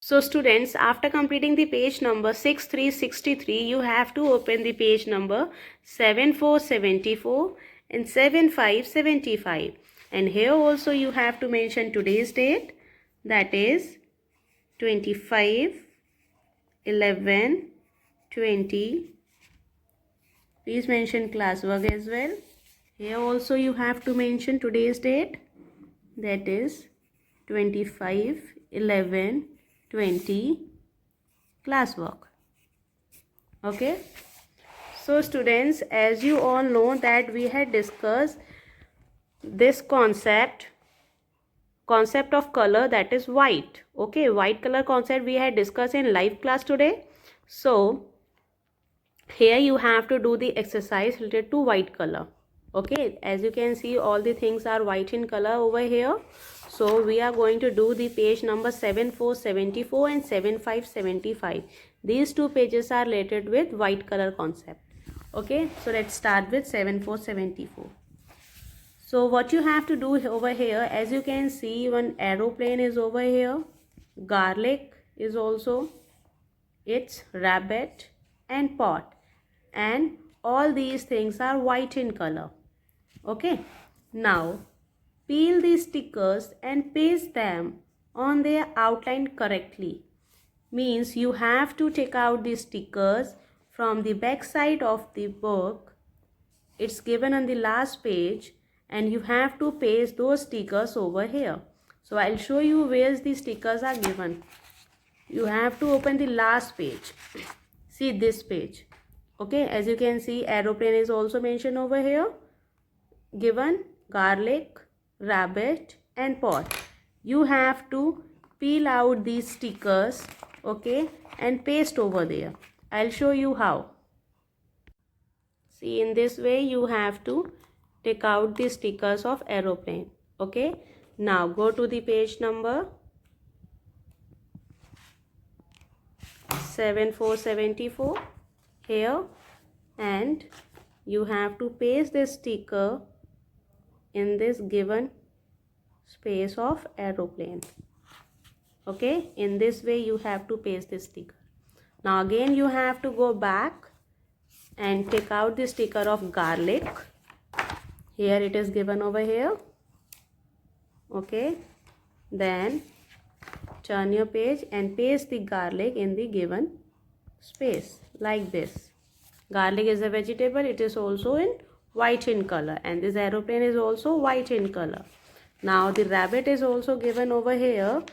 So students, after completing the page number 6363, you have to open the page number 7474 and 7575. And here also you have to mention today's date, that is 25/11/20. Please mention classwork as well. Here also you have to mention today's date, that is 25/11/20 classwork. Okay, so students, as you all know that we had discussed this concept of color, that is white. Okay, white color concept we had discussed in live class today. So here you have to do the exercise related to white color. Okay, as you can see, all the things are white in color over here. So we are going to do the page number 7474 and 7575. These two pages are related with white color concept. Okay, so let's start with 7474. So what you have to do over here, as you can see, one aeroplane is over here, garlic is also, it's rabbit and pot, and all these things are white in color. Okay, now peel these stickers and paste them on their outline correctly. Means you have to take out the stickers from the back side of the book. It's given on the last page and you have to paste those stickers over here. So I'll show you where the stickers are given. You have to open the last page. See this page. Okay, as you can see, aeroplane is also mentioned over here. Given garlic, rabbit and pot. You have to peel out these stickers, okay, and paste over there. I'll show you how. See, in this way you have to take out the stickers of aeroplane. Okay, now go to the page number 7474 here, and you have to paste this sticker in this given space of aeroplane. Okay, in this way you have to paste this sticker. Now again you have to go back and take out the sticker of garlic. Here it is given over here. Okay, then turn your page and paste the garlic in the given space like this. Garlic is a vegetable, it is also in white in color, and this aeroplane is also white in color. Now the rabbit is also given over here,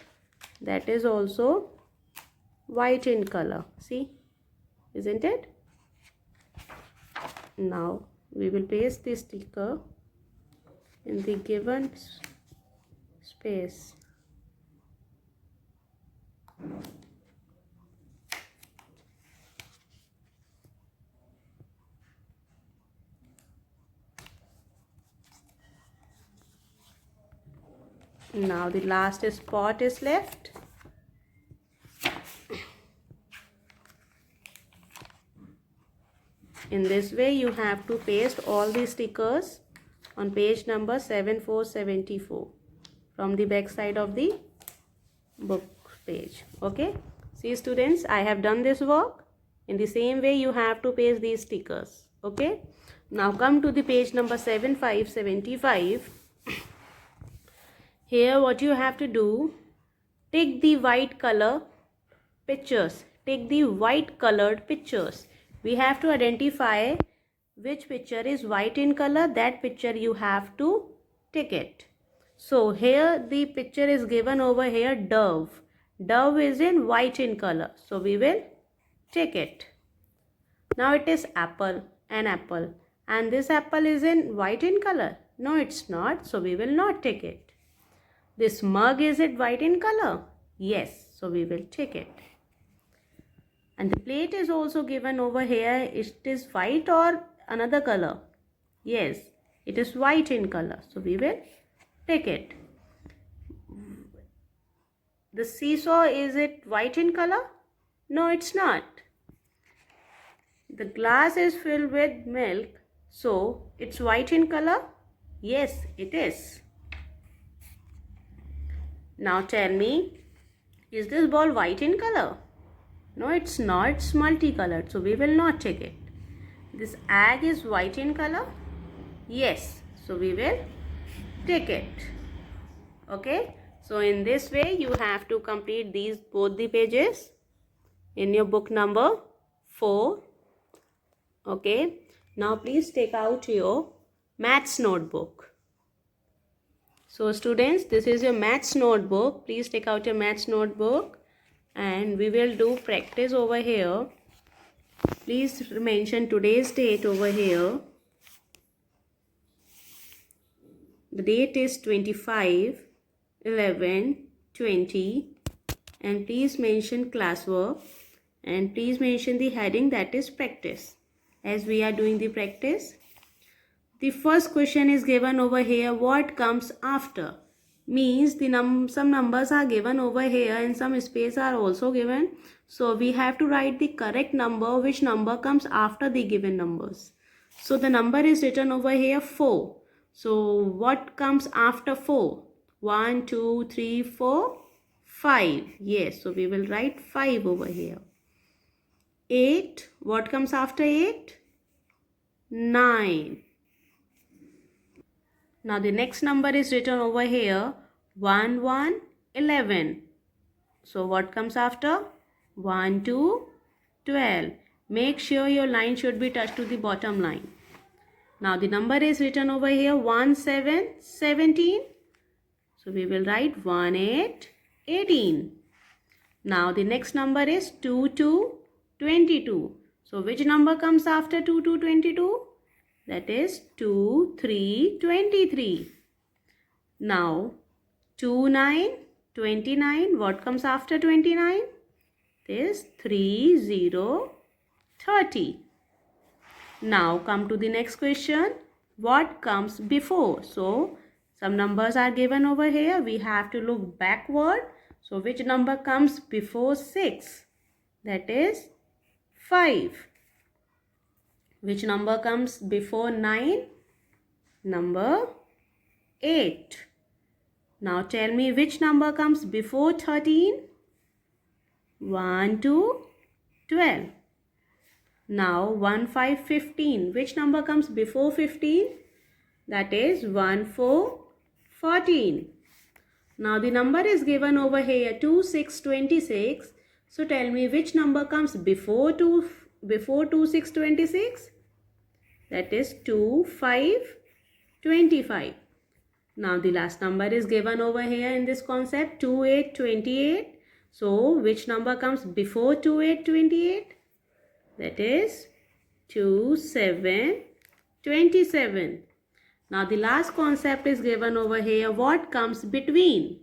that is also white in color. See, isn't it? Now we will paste the sticker in the given space. Now the last spot is left. In this way you have to paste all the stickers on page number 7474 from the back side of the book page. Okay, see students, I have done this work. In the same way you have to paste these stickers. Okay, now come to the page number 7575. Here what you have to do, take the white color pictures. Take the white colored pictures. We have to identify which picture is white in color. That picture you have to take it. So here the picture is given over here, dove. Dove is in white in color. So we will take it. Now it is apple, an apple. And this apple is in white in color. No, it's not. So we will not take it. This mug, is it white in color? Yes. So we will take it. And the plate is also given over here. It is white or another color? Yes, it is white in color. So we will take it. The seesaw, is it white in color? No, it's not. The glass is filled with milk. So it's white in color? Yes, it is. Now tell me, Is this ball white in color? No, it's not. It's multicolored, so we will not take it. This egg is white in color? Yes, so we will take it. Okay, so in this way you have to complete these both the pages in your book number 4. Okay, now please take out your maths notebook. So students, this is your maths notebook. Please take out your maths notebook and we will do practice over here. Please mention today's date over here. The date is 25/11/20 and please mention classwork and please mention the heading, that is practice, as we are doing the practice. The first question is given over here, what comes after? Means the some numbers are given over here and some space are also given. So we have to write the correct number, which number comes after the given numbers. So the number is written over here 4. So what comes after 4? 1, 2, 3, 4, 5. Yes, so we will write 5 over here. 8. What comes after 8? 9. Now the next number is written over here 1, 1, 11. So what comes after? 1, 2, 12. Make sure your line should be touched to the bottom line. Now the number is written over here 1, 7, 17. So we will write 1, 8, 18. Now the next number is 2, 2, 22. So which number comes after 2, 2, 22? That is 2, 3, 23. Now 2, 9, 29. What comes after 29? This 3, 0, 30. Now come to the next question. What comes before? So some numbers are given over here. We have to look backward. So which number comes before 6? That is 5. Which number comes before 9? Number 8. Now tell me which number comes before 13? 1, 2, 12. Now 1, 5, 15. Which number comes before 15? That is 1, 4, 14. Now the number is given over here 2, 6, 26. So tell me which number comes before 2, 6, 26? That is 2, 5, 25. Now the last number is given over here in this concept 2, 8, 28. So which number comes before 2, 8, 28? That is 2, 7, 27. Now the last concept is given over here, what comes between?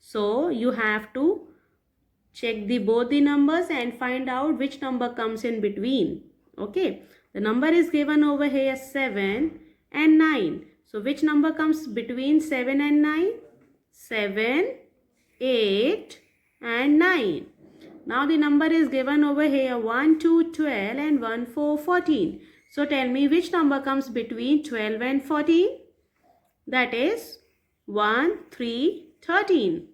So you have to check both the numbers and find out which number comes in between. Okay, the number is given over here 7 and 9. So which number comes between 7 and 9? 7, 8 and 9. Now the number is given over here 1, 2, 12 and 1, 4, 14. So tell me which number comes between 12 and 14? That is 1, 3, 13.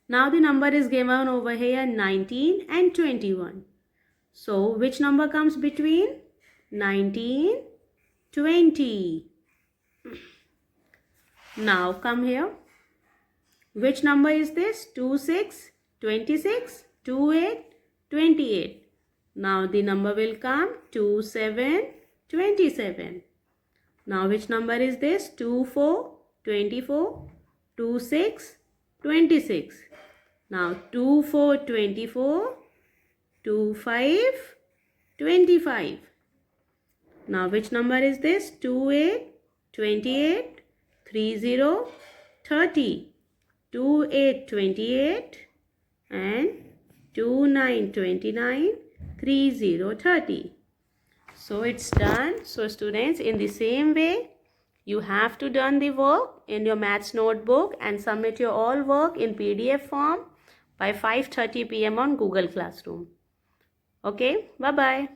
Now the number is given over here 19 and 21. So which number comes between? 19, 20. Now come here. Which number is this? 2, 6, 26, 2, 8, 28. Now the number will come 2, 7, 27. Now which number is this? 2, 4, 24, 2, 6, 26. Now 2, 4, 24, 2, 5, 25. Now which number is this? 2, 8, 28, 3, 0, 30. 2, 8, 28 and 2, 9, 29, 3, 0, 30. So it's done. So students, in the same way, you have to done the work in your maths notebook and submit your all work in PDF form by 5:30 PM on Google Classroom. Okay, bye-bye.